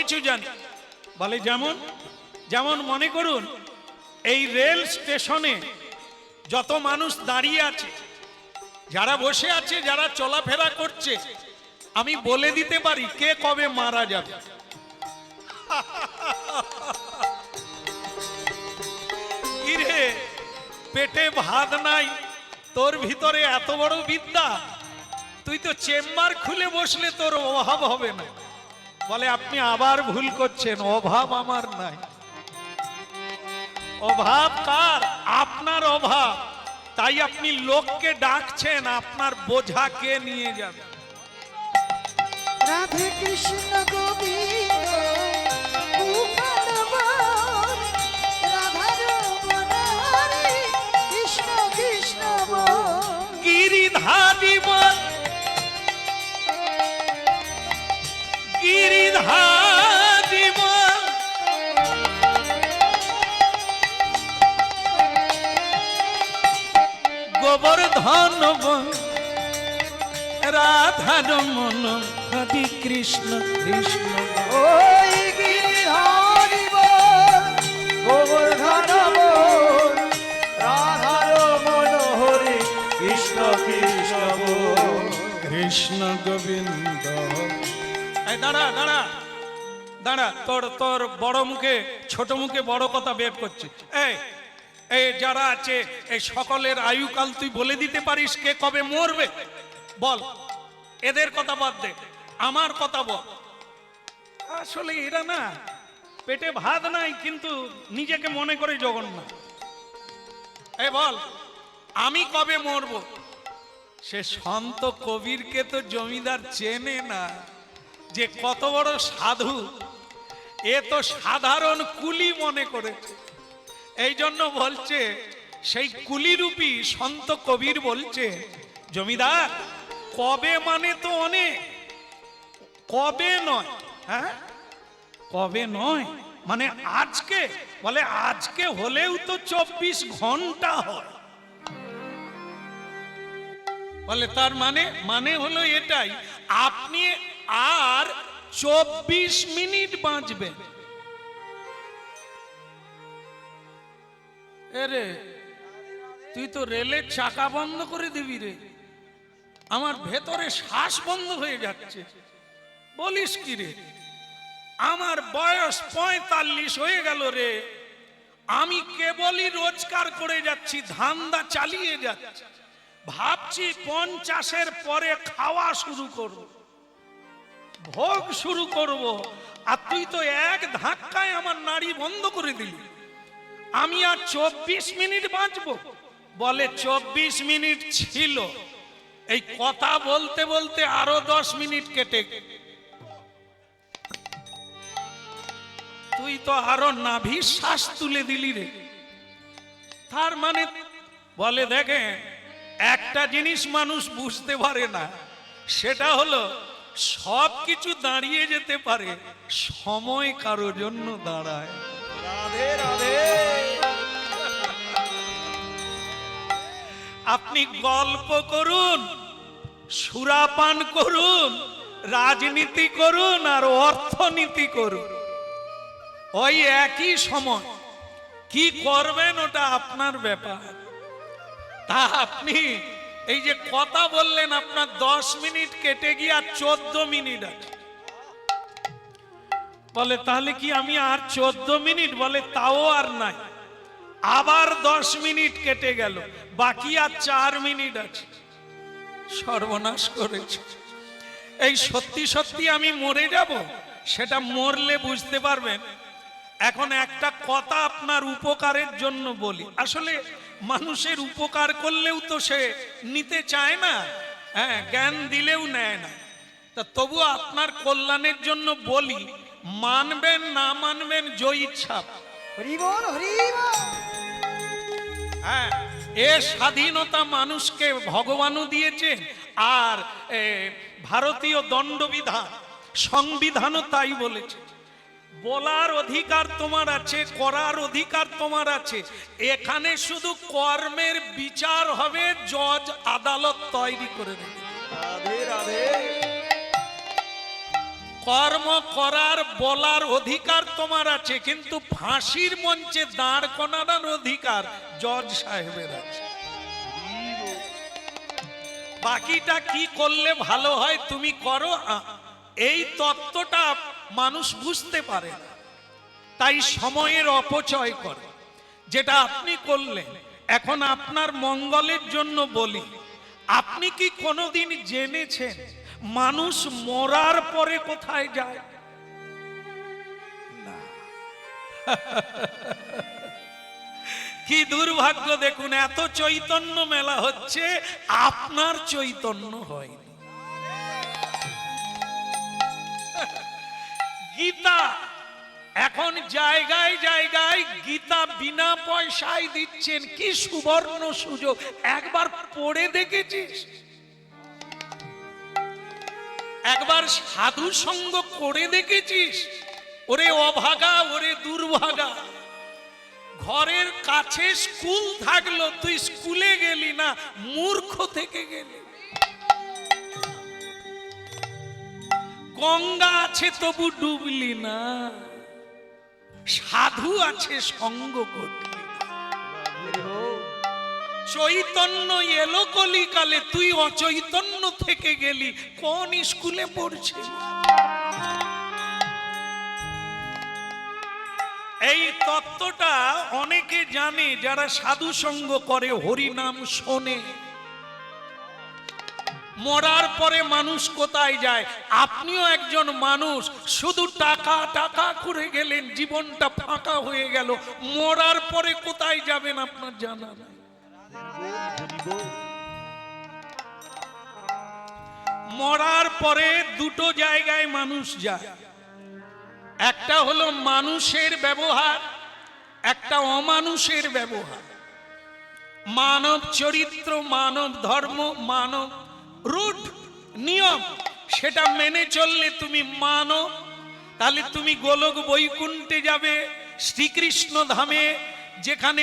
কিছু জানি। বলে যেমন যেমন মনে করুন এই রেল স্টেশনে যত মানুষ দাঁড়িয়ে আছে, যারা বসে আছে, যারা চলাফেরা করছে, আমি বলে দিতে পারি কে কবে মারা যাবে। কিরে পেটে ভাত নাই, তোর ভিতরে এত বড় বিদ্যা, তুই তো চেম্বার খুলে বসলে তোর অভাব হবে না। বলে আপনি আবার ভুল করছেন, অভাব আমার নাই। অভাব কার? আপনার অভাব। তাই আপনি লোককে ডাকছেন, আপনার বোঝা কে নিয়ে যাবে? রাধে কৃষ্ণ গোবিন্দ কৃষ্ণ কৃষ্ণ গিরিধারী বল, গিরিধারী বল, গোবর্ধন বল, রাধার মন হরি কৃষ্ণ কৃষ্ণ। ওই গিরিধারী বল, গোবর্ধন বল, রাধার মন হরি কৃষ্ণ কৃষ্ণ বল। কৃষ্ণ গোবিন্দ। এই দাঁড়া দাঁড়া দাঁড়া, তোর তোর বড় মুখে ছোট মুখে বড় কথা বের করছে। এই এই যারা আছে এই সকলের আয়ুকাল তুই বলে দিতে পারিস কে কবে মরবে? বল, এদের কথা বাদ দে, আমার কথা বল। আসলে এরা না পেটে ভাত নাই কিন্তু নিজেকে মনে করে জঘন্য। এই বল আমি কবে মরবো? সে সন্ত কবিরকে তো জমিদার চেনে না যে কত বড় সাধু, এ তো সাধারণ কুলি মনে করেছে। এই জন্য বলছে, সেই কুলিরূপী সন্ত কবির বলছে, জমিদার কবে মানে তো অনেক, কবে নয়। হ্যাঁ কবে নয় মানে আজকে। বলে আজকে হলেও তো 24 ঘন্টা হয়। বলে তার মানে মানে হলো এটাই, আপনি আর 24 মিনিট বাঁচবেন। এরে তুই তো রেলের চাকা বন্ধ করে দিবি রে, আমার ভেতরে শ্বাস বন্ধ হয়ে যাচ্ছে। বলিস কি রে? আমার বয়স 45 হয়ে গেল রে, আমি কেবলই রোজগার করে যাচ্ছি, ধান্দা চালিয়ে যাচ্ছি, ভাবছি 50-এর পরে খাওয়া শুরু করব, ভোগ শুরু করব, আর তুই তো এক ধাক্কায় আমার নাড়ি বন্ধ করে দিলি। আমি আর 24 মিনিট বাঁচবো? বলে 24 মিনিট ছিল, এই কথা বলতে বলতে আরো 10 মিনিট কেটে, তুই তো আরো নাভির শ্বাস তুলে দিলি রে। তার মানে বলে দেখে একটা জিনিস মানুষ বুঝতে পারে না, সেটা হলো সব কিছু দাঁড়িয়ে যেতে পারে, সময় কারো জন্য দাঁড়ায়। রাধে রাধে। আপনি গল্প করুন, সুরাপান করুন, রাজনীতি করুন আর অর্থনীতি করুন, ওই একই সময়। কি করবেন ওটা আপনার ব্যাপার। তা আপনি এই যে কথা বললেন, আপনার 10 মিনিট কেটে গিয়ে আর 14 মিনিট আছে। বলে তাহলে কি আমি আর 14 মিনিট? বলে তাও আর নাই, আবার 10 মিনিট কেটে গেল, বাকি আর 4 মিনিট আছে। সর্বনাশ করেছে। এই সত্যি সত্যি আমি মরে যাব, সেটা মরলে বুঝতে পারবেন। এখন একটা কথা আপনার উপকারের জন্য বলি, আসলে মানুষের উপকার করলেও তো সে নিতে চায় না, হ্যাঁ জ্ঞান দিলেও নেয় না। তা তবু আপনার কল্যাণের জন্য বলি, মানবেন না মানবেন জয় ইচ্ছা। হরি বল হরি বল। হ্যাঁ এ স্বাধীনতা মানুষকে ভগবানও দিয়েছে, আর ভারতীয় দণ্ডবিধান সংবিধানও তাই বলেছে। বলার অধিকার তোমার আছে, করার অধিকার তোমার আছে। এখানে শুধু কর্মের বিচার হবে, জজ আদালত তৈরি করে দেবে। রাধে রাধে। কর্ম করার বলার অধিকার তোমার আছে, কিন্তু ফাঁসির মঞ্চে দাঁড় করানোর অধিকার জজ সাহেবের আছে। বাকিটা কি করলে ভালো হয় তুমি করো, এই তত্ত্বটা মানুষ বুঝতে পারে না, তাই সময়ের অপচয় করে। যেটা আপনি করলেন, এখন আপনার মঙ্গলের জন্য বলি, আপনি কি কোনোদিন জেনেছেন মানুষ মরার পরে কোথায় যায়? না। কি দুর্ভাগ্য দেখুন, এত চৈতন্য মেলা হচ্ছে, আপনার চৈতন্য হয়নি। গীতা এখন জায়গায় জায়গায় গীতা বিনা পয়সায় দিচ্ছেন, কি সুবর্ণ সুযোগ, একবার পড়ে দেখেছিস? একবার সাধু সঙ্গ করে দেখেছিস? ওরে অভাগা, ওরে দুর্ভাগা, ঘরের কাছে স্কুল থাকলো, তুই স্কুলে গেলি না, মূর্খ থেকে গেলি। গঙ্গা আছে তবু ডুবলি না, সাধু আছে সঙ্গ করলি না। চৈতন্য এলো কলিকালে, তুই অচৈতন্য থেকে গেলি, কোন স্কুলে পড়ছিস? এই তত্ত্বটা অনেকে জানে যারা সাধু সঙ্গ করে, হরি নাম শোনে। মরার পরে মানুষ কোথায় যায়? আপনিও একজন মানুষ, শুধু টাকা টাকা করে গেলেন, জীবনটা ফাঁকা হয়ে গেল। মরার পরে কোথায় যাবেন আপনার জানা নাই। মরার পরে দুটো জায়গায় মানুষ যায়, একটা হলো মানুষের ব্যবহার, একটা অমানুষের ব্যবহার। মানব চরিত্র, মানব ধর্ম, মানব রুট নিয়ম, সেটা মেনে চললে তুমি মানো, তাহলে তুমি গোলক বৈকুণ্ঠে যাবে, শ্রীকৃষ্ণ ধামে, যেখানে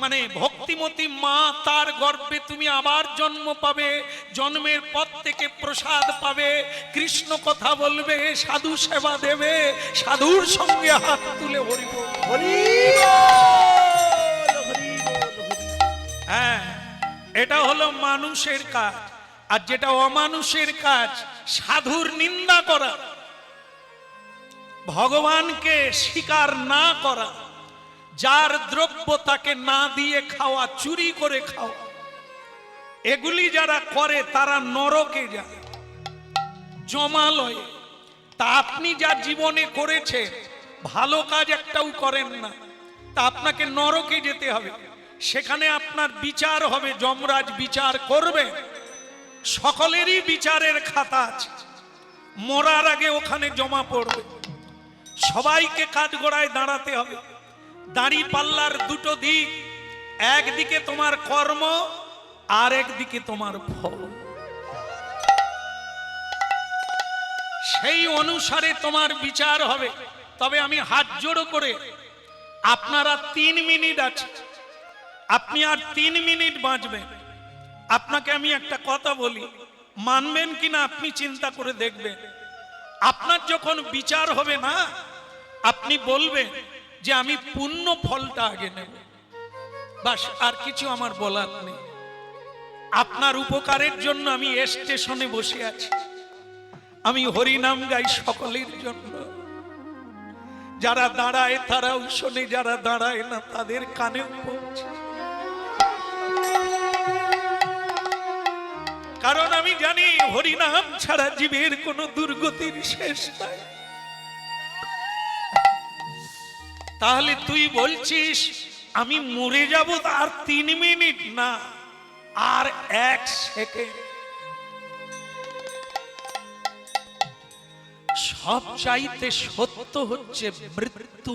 মানে ভক্তিমতী মা, তার গর্ভে তুমি আবার জন্ম পাবে, জন্মের পর থেকে প্রসাদ পাবে, কৃষ্ণ কথা বলবে, সাধু সেবা দেবে, সাধুর সঙ্গে হাত তুলে হরি বল হরি হ্যাঁ, এটা হলো মানুষের কাজ। আর যেটা অমানুষের কাজ, সাধুর নিন্দা করা, ভগবানকে স্বীকার না করা, যার দ্রব্য তাকে না দিয়ে খাওয়া, চুরি করে খাওয়া, এগুলি যারা করে তারা নরকে যায়, জমালয়ে। তা আপনি যা জীবনে করেছে, ভালো কাজ একটাও করেন না, তা আপনাকে নরকে যেতে হবে। সেখানে আপনার বিচার হবে, যমরাজ বিচার করবে। সকলেরই বিচারের খাতা আছে, মরার আগে ওখানে জমা পড়বে। সবাইকে কাঠগড়ায় দাঁড়াতে হবে। দাঁড়ি পাল্লার দুটো দিক, একদিকে তোমার কর্ম, আর একদিকে তোমার ফল। সেই অনুসারে তোমার বিচার হবে। তবে আমি হাত জোড়ো করে, আপনারা 3 মিনিট আছে, আপনি আর 3 মিনিট বাঁচবেন। আপনাকে আমি একটা কথা বলি, মানবেন কিনা আপনি চিন্তা করে দেখবেন। আপনার যখন বিচার হবে না, আপনি বলবেন যে আমি পুণ্য ফলটা আগে নেব, বাস, আর কিছু আমার বলার নেই। আপনার উপকারের জন্য আমি স্টেশনে বসে আছি, আমি হরি নাম গাই সকলের জন্য। যারা দাঁড়ায় তারাও শোনে, যারা দাঁড়ায় না তাদের কানেও পৌঁছে। কারণ আমি জানি হরিনাম ছাড়া জীবের কোনো দুর্গতির শেষ নাই। তাহলে তুই বলছিস আমি মরে যাব, আর 3 মিনিট না, আর 1 সেকেন্ড। সব চাইতে সত্য হচ্ছে মৃত্যু।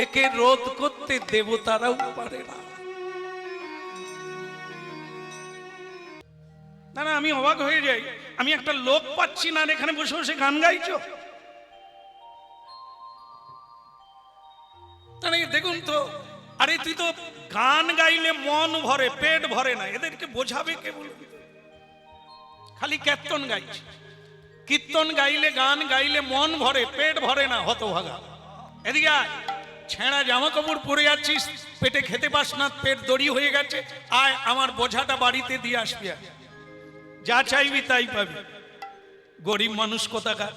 একে রোধ করতে দেবতারাও পারে না। না না, আমি অবাক হয়ে যাই, আমি একটা লোক পাচ্ছি না, এখানে বসে বসে গান গাইছো। দেখুন তো, আরে তুই তো গান গাইলে মন ভরে, পেট ভরে না, এদেরকে বোঝাবে কে বলুন? খালি কীর্তন গাইছে। কীর্তন গাইলে, গান গাইলে মন ভরে, পেট ভরে না, হতভাগা। এদিকে আয়, ছেঁড়া জামা কাপড় পরে আছিস, পেটে খেতে পাস না, পেট দড়ি হয়ে গেছে, আয় আমার বোঝাটা বাড়িতে দিয়ে আসবি, আয়। যা চাইবি তাই পাবি। গরিব মানুষ কোথাকার,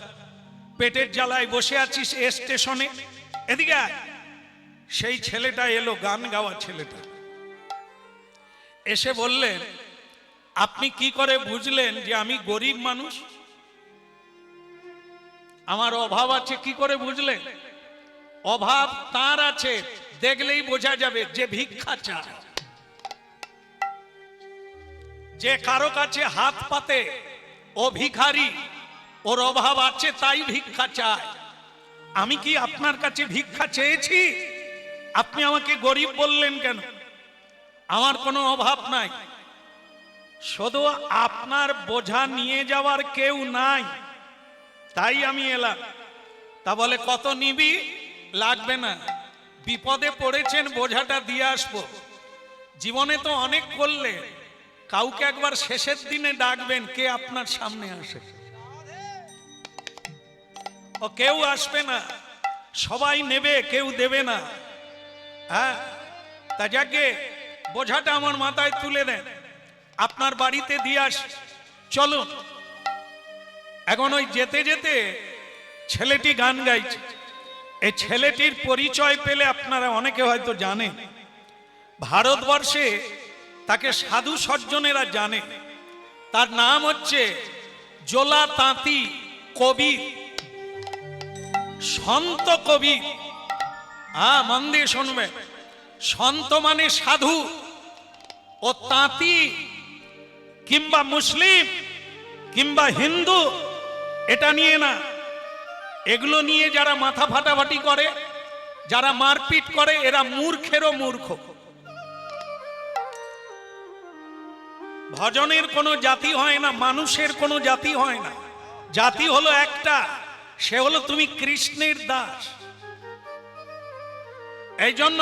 পেটের জ্বালায় বসে আছিস স্টেশনে। এদিকে আয়। সেই ছেলেটা এলো, গান গাওয়া ছেলেটা, এসে বললেন, আপনি কি করে বুঝলেন যে আমি গরিব মানুষ, আমার অভাব আছে, কি করে বুঝলেন? অভাব তার আছে, দেখলেই বোঝা যাবে, যে ভিক্ষা চায়, যে কারো কাছে হাত পাতে, ও ভিখারি, ওর অভাব আছে তাই ভিক্ষা চায়। আমি কি আপনার কাছে ভিক্ষা চেয়েছি? আপনি আমাকে গরিব বললেন কেন? আমার কোনো অভাব নাই, শুধু আপনার বোঝা নিয়ে যাওয়ার কেউ নাই, তাই আমি এলাম। তা বলে, কত নিবি? লাগবে না, বিপদে পড়েছেন, বোঝাটা দিয়ে আসবো। জীবনে তো অনেক করলে, কাউকে একবার শেষের দিনে ডাকবেন, কে আপনার সামনে আসে? ও কেউ আসবে না, সবাই নেবে, কেউ দেবে না। হ্যাঁ, তা যাকে বোঝাটা আমার মাথায় তুলে দেন, আপনার বাড়িতে দিয়ে আস, চলুন। এখন ওই যেতে যেতে ছেলেটি গান গাইছে। এই ছেলেটির পরিচয় পেলে আপনারা অনেকে হয়তো জানেন, ভারতবর্ষে তাকে সাধু সজ্জনেরা জানে। তার নাম হচ্ছে জোলা তাঁতি কবির, সন্ত কবির। হ্যাঁ, মন দিয়ে শুনবে, সন্ত মানে সাধু। ও তাঁতি কিংবা মুসলিম কিংবা হিন্দু এটা নিয়ে না, এগুলো নিয়ে যারা মাথা ফাটাফাটি করে, যারা মারপিট করে, এরা মূর্খেরও মূর্খ। ভজনের কোনো জাতি হয় না, মানুষের কোনো জাতি হয় না। জাতি হলো একটা, সে হলো তুমি কৃষ্ণের দাস। এই জন্য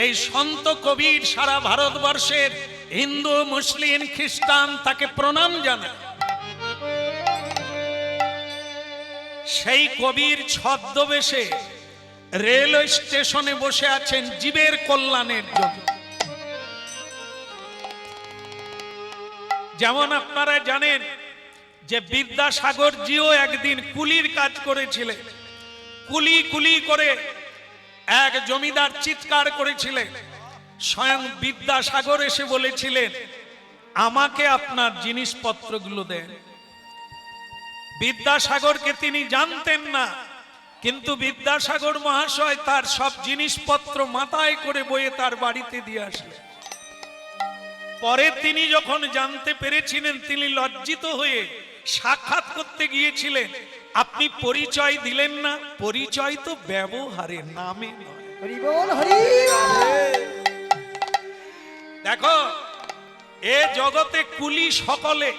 এই সন্ত কবির সারা ভারতবর্ষের হিন্দু, মুসলিম, খ্রিস্টান তাকে প্রণাম জানায়। সেই কবির ছদ্মবেশে রেলওয়ে স্টেশনে বসে আছেন জীবের কল্যাণের জন্য। যেমন আপনারা জানেন যে বিদ্যাসাগর জিও একদিন কুলির কাজ করেছিলেন। কুলি কুলি করে এক জমিদার চিৎকার করেছিলেন, স্বয়ং বিদ্যাসাগর এসে বলেছিলেন, আমাকে আপনার জিনিসপত্রগুলো দেন। বিদ্যাসাগরকে তিনি জানতেন না, কিন্তু বিদ্যাসাগর মহাশয় তার সব জিনিসপত্র মাথায় করে বয়ে তার বাড়িতে দিয়ে আসলেন। পরে তিনি যখন জানতে পেরেছিলেন, তিনি লজ্জিত হয়ে সাক্ষাৎ করতে গিয়েছিলেন। আপনি পরিচয় দিলেন না, পরিচয় তো ব্যবহারে, নামে নয়। হরি বল, হরি বল। দেখো, এ জগতে কুলি সকলে,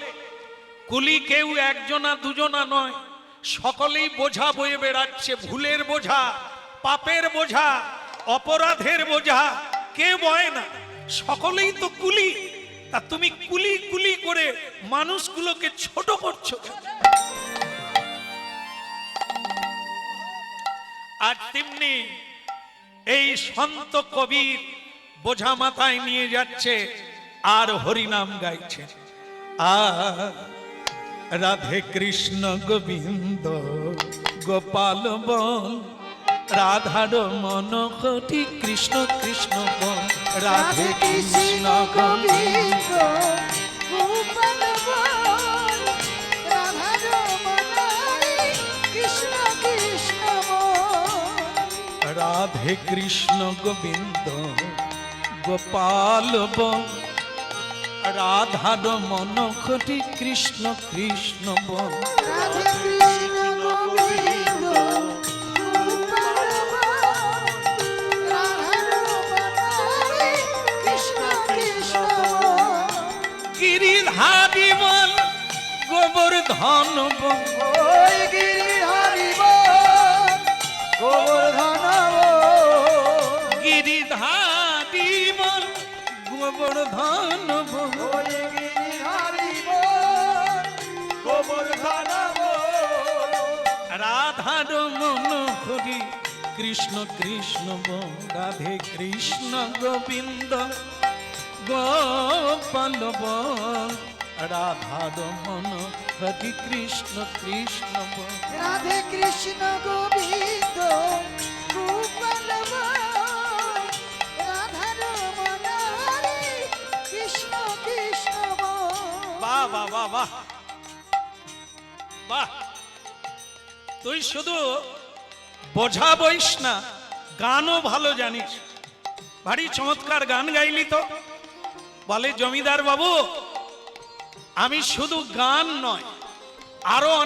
কুলি কেউ একজনা দুজনা নয়, সকলেই বোঝা বয়ে বেড়াচ্ছে। ভুলের বোঝা, পাপের বোঝা, অপরাধের বোঝা কে বয় না? সকলেই তো কুলি। তা তুমি কুলি কুলি করে মানুষগুলোকে ছোট করছো কেন? আর তেমনি এই সন্ত কবির বোঝা মাথায় নিয়ে যাচ্ছে আর হরিনাম গাইছে। আর রাধে কৃষ্ণ গোবিন্দ গোপাল বল, রাধার মন কোটি কৃষ্ণ কৃষ্ণ বল। রাধে কৃষ্ণ গোবিন্দ গোপাল বল, রাধার মনাই কৃষ্ণ কৃষ্ণ বল। রাধে কৃষ্ণ গোবিন্দ গোপাল বল, রাধার মন কোটি কৃষ্ণ কৃষ্ণ বল। রাধে কৃষ্ণ গোবিন্দ গোপাল বল, রাধার মনাই কৃষ্ণ কৃষ্ণ বল। গিরিধারী বল, গোবর্ধন বল। ওই গিরিধারী বল, গোবর্ধন বল। গিরিধারী বল, গোবর্ধন বল। ওই গিরিধারী বল, রাধার মন হরি কৃষ্ণ কৃষ্ণ রাধে কৃষ্ণ গোবিন্দ গোপাল বল রাধার মন হরি কৃষ্ণ কৃষ্ণ বল। রাধে কৃষ্ণ গোবিন্দ গোপাল বল, রাধার মন হরে কৃষ্ণ কৃষ্ণ বল। বাহ বাহ বাহ বাহ বাহ, তুই শুধু বোঝা বইস না, গানও ভালো জানিস। ভারী চমৎকার গান গাইলি তো। বলে জমিদার বাবু, আমি শুধু গান নয়, আরো অনেক